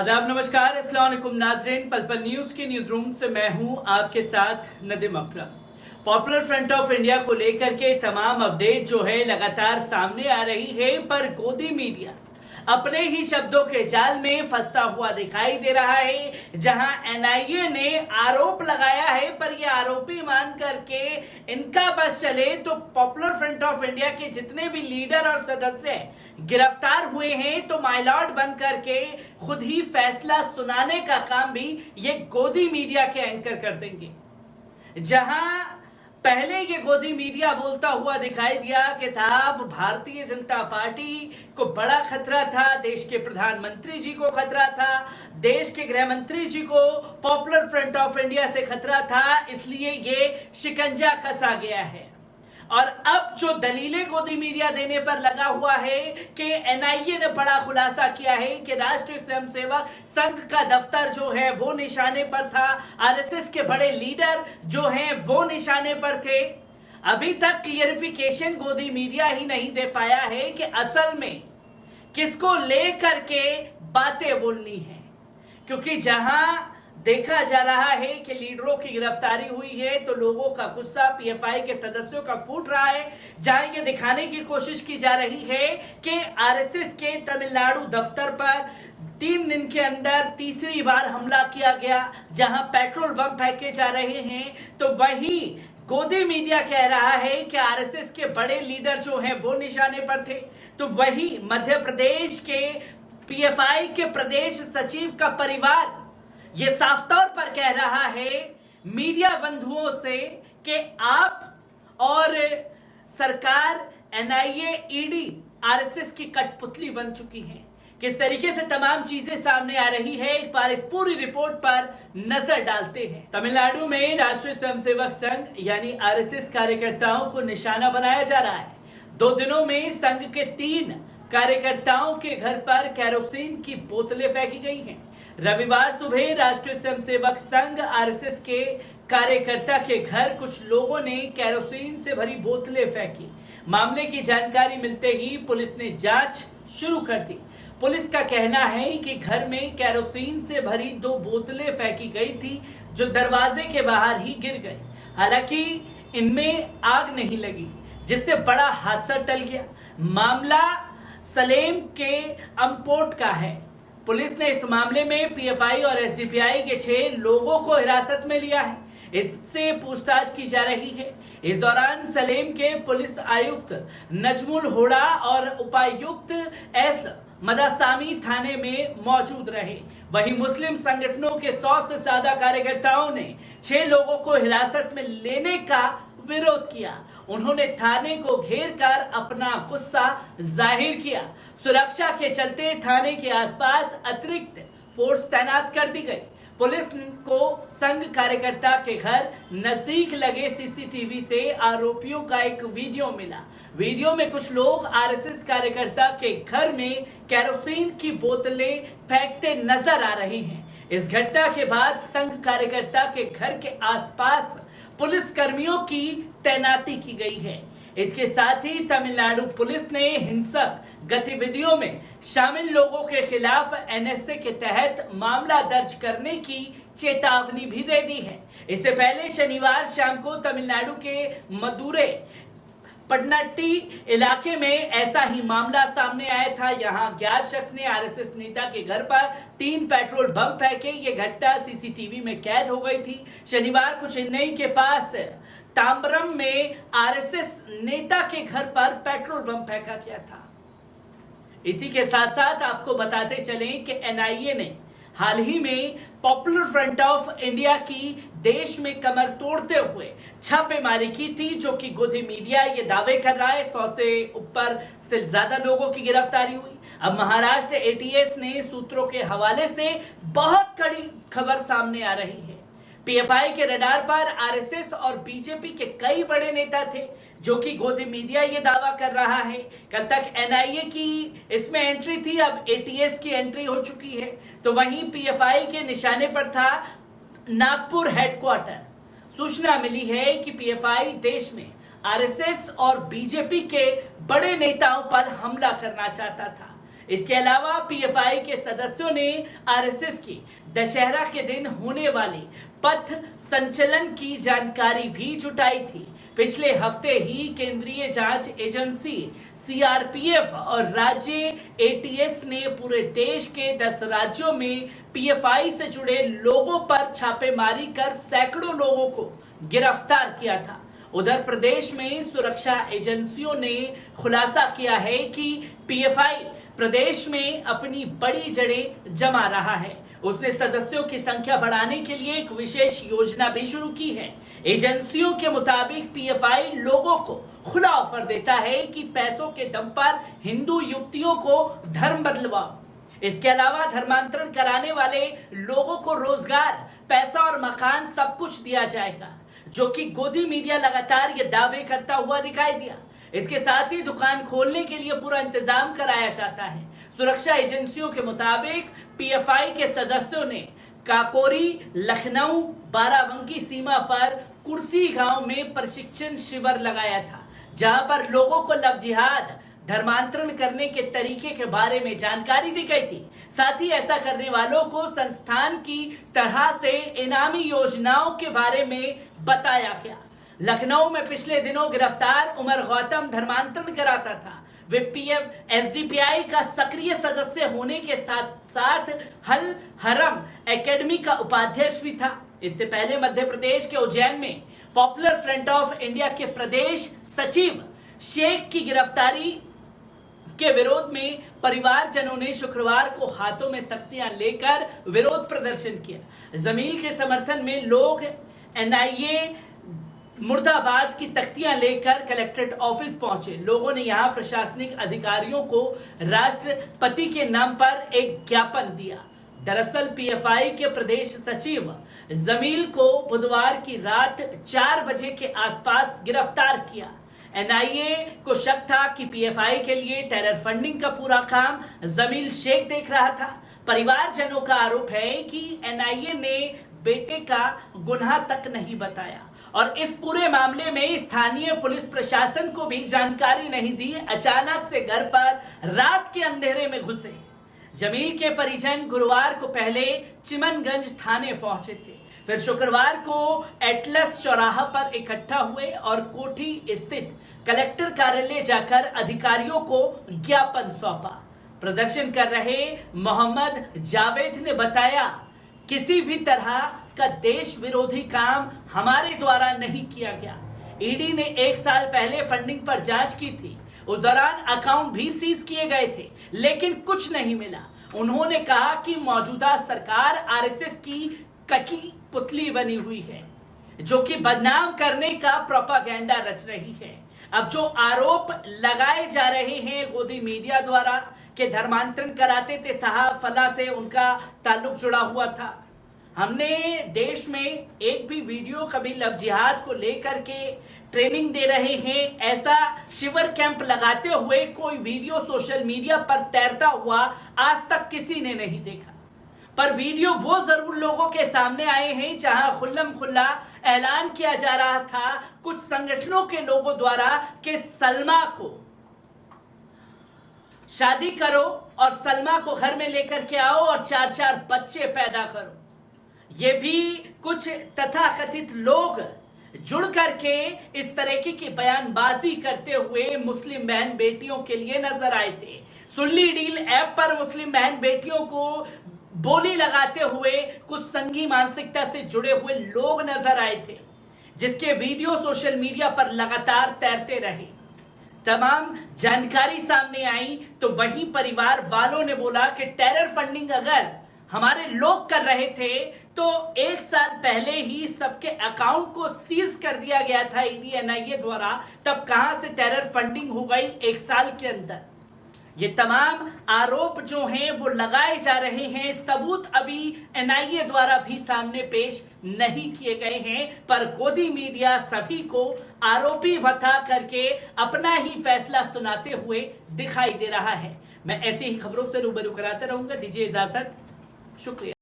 आदाब, नमस्कार, अस्सलाम वालेकुम नाज़रीन। पल पल न्यूज के न्यूज रूम से मैं हूं आपके साथ नदीम अकरम। पॉपुलर फ्रंट ऑफ इंडिया को लेकर के तमाम अपडेट जो है लगातार सामने आ रही है, पर गोदी मीडिया अपने ही शब्दों के जाल में फंसता हुआ दिखाई दे रहा है। जहां एनआईए ने आरोप लगाया है, पर यह आरोपी मान करके इनका बस चले तो पॉपुलर फ्रंट ऑफ इंडिया के जितने भी लीडर और सदस्य गिरफ्तार हुए हैं तो माइलॉर्ड बन करके खुद ही फैसला सुनाने का काम भी ये गोदी मीडिया के एंकर कर देंगे। जहां पहले ये गोदी मीडिया बोलता हुआ दिखाई दिया कि साहब भारतीय जनता पार्टी को बड़ा खतरा था, देश के प्रधानमंत्री जी को खतरा था, देश के गृह मंत्री जी को पॉपुलर फ्रंट ऑफ इंडिया से खतरा था, इसलिए ये शिकंजा कसा गया है। और अब जो दलीलें गोदी मीडिया देने पर लगा हुआ है कि एनआईए ने बड़ा खुलासा किया है कि राष्ट्रीय स्वयंसेवक संघ का दफ्तर जो है वो निशाने पर था, आरएसएस के बड़े लीडर जो हैं वो निशाने पर थे। अभी तक क्लियरिफिकेशन गोदी मीडिया ही नहीं दे पाया है कि असल में किसको लेकर के बातें बोलनी है, क्योंकि जहां देखा जा रहा है कि लीडरों की गिरफ्तारी हुई है तो लोगों का गुस्सा पीएफआई के सदस्यों का फूट रहा है। जहां ये दिखाने की कोशिश की जा रही है कि आरएसएस के तमिलनाडु दफ्तर पर 3 दिन के अंदर तीसरी बार हमला किया गया, जहां पेट्रोल बम फेंके जा रहे हैं, तो वही गोदी मीडिया कह रहा है कि आरएसएस के बड़े लीडर जो हैं वो निशाने पर थे। तो वही मध्य प्रदेश के पीएफआई के प्रदेश सचिव का परिवार ये साफ तौर पर कह रहा है मीडिया बंधुओं से कि आप और सरकार एनआईए, ईडी, आरएसएस की कठपुतली बन चुकी है। किस तरीके से तमाम चीजें सामने आ रही है, एक बार इस पूरी रिपोर्ट पर नजर डालते हैं। तमिलनाडु में राष्ट्रीय स्वयंसेवक संघ यानी आरएसएस कार्यकर्ताओं को निशाना बनाया जा रहा है। 2 दिनों में संघ के 3 कार्यकर्ताओं के घर पर केरोसिन की बोतलें फेंकी गई हैं। रविवार सुबह राष्ट्रीय स्वयंसेवक संघ आरएसएस के कार्यकर्ता के घर कुछ लोगों ने केरोसिन से भरी बोतलें फेंकी। मामले की जानकारी मिलते ही पुलिस ने जांच शुरू कर दी। पुलिस का कहना है कि घर में केरोसिन से भरी 2 बोतलें फेंकी गई थी जो दरवाजे के बाहर ही गिर गई। हालांकि इनमें आग नहीं लगी, जिससे बड़ा हादसा टल गया। मामला सलेम के अम्पोट का है। पुलिस ने इस मामले में पीएफआई और एसडीपीआई के 6 लोगों को हिरासत में लिया है। इससे पूछताछ की जा रही है। इस दौरान सलेम के पुलिस आयुक्त नजमुल होड़ा और उपायुक्त एस मदासामी थाने में मौजूद रहे। वहीं मुस्लिम संगठनों के 100 से ज्यादा कार्यकर्ताओं ने 6 लोगों को हिरासत में लेने का विरोध किया। उन्होंने थाने को घेर कर अपना गुस्सा जाहिर किया। सुरक्षा के चलते थाने के आसपास अतिरिक्त फोर्स तैनात कर दी गई। पुलिस को संघ कार्यकर्ता के घर नजदीक लगे सीसीटीवी से आरोपियों का एक वीडियो मिला। वीडियो में कुछ लोग आरएसएस कार्यकर्ता के घर में केरोसिन की बोतलें फेंकते नजर आ रहे हैं। इस घटना के बाद संघ कार्यकर्ता के घर के आसपास पुलिस कर्मियों की तैनाती की गई है। इसके साथ ही तमिलनाडु पुलिस ने हिंसक गतिविधियों में शामिल लोगों के खिलाफ एनएसए के तहत मामला दर्ज करने की चेतावनी भी दे दी है। इससे पहले शनिवार शाम को तमिलनाडु के मदुरै पटनाटी इलाके में ऐसा ही मामला सामने आया था। यहां अज्ञात शख्स ने आरएसएस नेता के घर पर 3 पेट्रोल बम फेंके। ये घटना सीसीटीवी में कैद हो गई थी। शनिवार को चेन्नई के पास तांबरम में आरएसएस नेता के घर पर पेट्रोल बम फेंका गया था। इसी के साथ साथ आपको बताते चलें कि एनआईए ने हाल ही में पॉपुलर फ्रंट ऑफ इंडिया की देश में कमर तोड़ते हुए छापेमारी की थी, जो कि गोदी मीडिया ये दावे कर रहा है 100 से ऊपर से ज्यादा लोगों की गिरफ्तारी हुई। अब महाराष्ट्र एटीएस ने सूत्रों के हवाले से बहुत कड़ी खबर सामने आ रही है। पीएफआई के रडार पर आरएसएस और बीजेपी के कई बड़े नेता थे, जो कि गोदी मीडिया ये दावा कर रहा है। कल तक एनआईए की इसमें एंट्री थी, अब एटीएस की एंट्री हो चुकी है। तो वहीं पीएफआई के निशाने पर था नागपुर हेडक्वार्टर। सूचना मिली है कि पीएफआई देश में आरएसएस और बीजेपी के बड़े नेताओं पर हमला करना चाहता था। इसके अलावा पीएफआई के सदस्यों ने आरएसएस के दशहरा के दिन होने वाले पथ संचलन की जानकारी भी जुटाई थी। पिछले हफ्ते ही केंद्रीय जांच एजेंसी सीआरपीएफ और राज्य एटीएस ने पूरे देश के 10 राज्यों में पीएफआई से जुड़े लोगों पर छापेमारी कर सैकड़ों लोगों को गिरफ्तार किया था। उधर प्रदेश में सुरक्षा एजेंसियों ने खुलासा किया है कि पीएफआई प्रदेश में अपनी बड़ी जड़ें जमा रहा है। उसने सदस्यों की संख्या बढ़ाने के लिए एक विशेष योजना भी शुरू की है। एजेंसियों के मुताबिक पीएफआई लोगों को खुला ऑफर देता है कि पैसों के दम पर हिंदू युवतियों को धर्म बदलवाओ। इसके अलावा धर्मांतरण कराने वाले लोगों को रोजगार, पैसा और मकान सब कुछ दिया जाएगा, जो कि गोदी मीडिया लगातार ये दावे करता हुआ दिखाई दिया। इसके साथ ही दुकान खोलने के लिए पूरा इंतजाम कराया जाता है। सुरक्षा एजेंसियों के मुताबिक पीएफआई के सदस्यों ने काकोरी, लखनऊ, बाराबंकी सीमा पर कुर्सी गांव में प्रशिक्षण शिविर लगाया था, जहां पर लोगों को लव जिहाद, धर्मांतरण करने के तरीके के बारे में जानकारी दी गई थी। साथ ही ऐसा करने वालों को संस्थान की तरह से इनामी योजनाओं के बारे में बताया गया। लखनऊ में पिछले दिनों गिरफ्तार उमर गौतम धर्मांतरण कराता था। वे एसडीपीआई का सक्रिय सदस्य होने के साथ साथ हल हरम एकेडमी का उपाध्यक्ष भी था। इससे पहले मध्य प्रदेश के उज्जैन में पॉपुलर फ्रंट ऑफ इंडिया के प्रदेश सचिव शेख की गिरफ्तारी के विरोध में परिवारजनों ने शुक्रवार को हाथों में तख्तियां लेकर विरोध प्रदर्शन किया। जमील के समर्थन में लोग एनआईए मुर्दाबाद की तख्तियां लेकर कलेक्ट्रेट ऑफिस पहुंचे। लोगों ने यहां प्रशासनिक अधिकारियों को राष्ट्रपति के नाम पर एक ज्ञापन दिया। दरअसल पीएफआई के प्रदेश सचिव जमील को बुधवार की रात 4 बजे के आसपास गिरफ्तार किया। एनआईए को शक था कि पीएफआई के लिए टेरर फंडिंग का पूरा काम जमील शेख देख रहा था। परिवारजनों का आरोप है कि एनआईए ने बेटे का गुनाह तक नहीं बताया और इस पूरे मामले में स्थानीय पुलिस प्रशासन को भी जानकारी नहीं दी। अचानक से घर पर रात के अंधेरे में घुसे। जमील के परिजन गुरुवार को पहले चिमनगंज थाने पहुंचे थे, फिर शुक्रवार को एटलस चौराहा पर इकट्ठा हुए और कोठी स्थित कलेक्टर कार्यालय जाकर अधिकारियों को ज्ञापन सौंपा। प्रदर्शन कर रहे मोहम्मद जावेद ने बताया, किसी भी तरह का देश विरोधी काम हमारे द्वारा नहीं किया गया। ईडी ने 1 साल पहले फंडिंग पर जांच की थी। उस दौरान अकाउंट भी सीज किए गए थे, लेकिन कुछ नहीं मिला। उन्होंने कहा कि मौजूदा सरकार आरएसएस की कटी पुतली बनी हुई है, जो कि बदनाम करने का प्रोपागेंडा रच रही है। अब जो आरोप लगाए जा रहे हैं गोदी मीडिया द्वारा कि धर्मांतरण कराते थे, साहब फला से उनका ताल्लुक जुड़ा हुआ था। हमने देश में एक भी वीडियो कभी लव जिहाद को लेकर के ट्रेनिंग दे रहे हैं, ऐसा शिविर कैंप लगाते हुए कोई वीडियो सोशल मीडिया पर तैरता हुआ आज तक किसी ने नहीं देखा। पर वीडियो वो जरूर लोगों के सामने आए हैं जहां खुल्लम खुल्ला ऐलान किया जा रहा था कुछ संगठनों के लोगों द्वारा कि सलमा को शादी करो और सलमा को घर में लेकर के आओ और 4-4 बच्चे पैदा करो। ये भी कुछ तथाकथित लोग जुड़ करके इस तरीके की बयानबाजी करते हुए मुस्लिम बहन बेटियों के लिए नजर आए थे। सुल्ली डील ऐप पर मुस्लिम बहन बेटियों को बोली लगाते हुए कुछ संघी मानसिकता से जुड़े हुए लोग नजर आए थे, जिसके वीडियो सोशल मीडिया पर लगातार तैरते रहे। तमाम जानकारी सामने आई तो वही परिवार वालों ने बोला कि टेरर फंडिंग अगर हमारे लोग कर रहे थे तो 1 साल पहले ही सबके अकाउंट को सीज कर दिया गया था ईडी एनआईए द्वारा, तब कहां से टेरर फंडिंग हो गई 1 साल के अंदर। ये तमाम आरोप जो हैं वो लगाए जा रहे हैं, सबूत अभी एनआईए द्वारा भी सामने पेश नहीं किए गए हैं, पर गोदी मीडिया सभी को आरोपी बता करके अपना ही फैसला सुनाते हुए दिखाई दे रहा है। मैं ऐसी ही खबरों से रूबरू कराता रहूंगा। दीजिए इजाजत, शुक्रिया।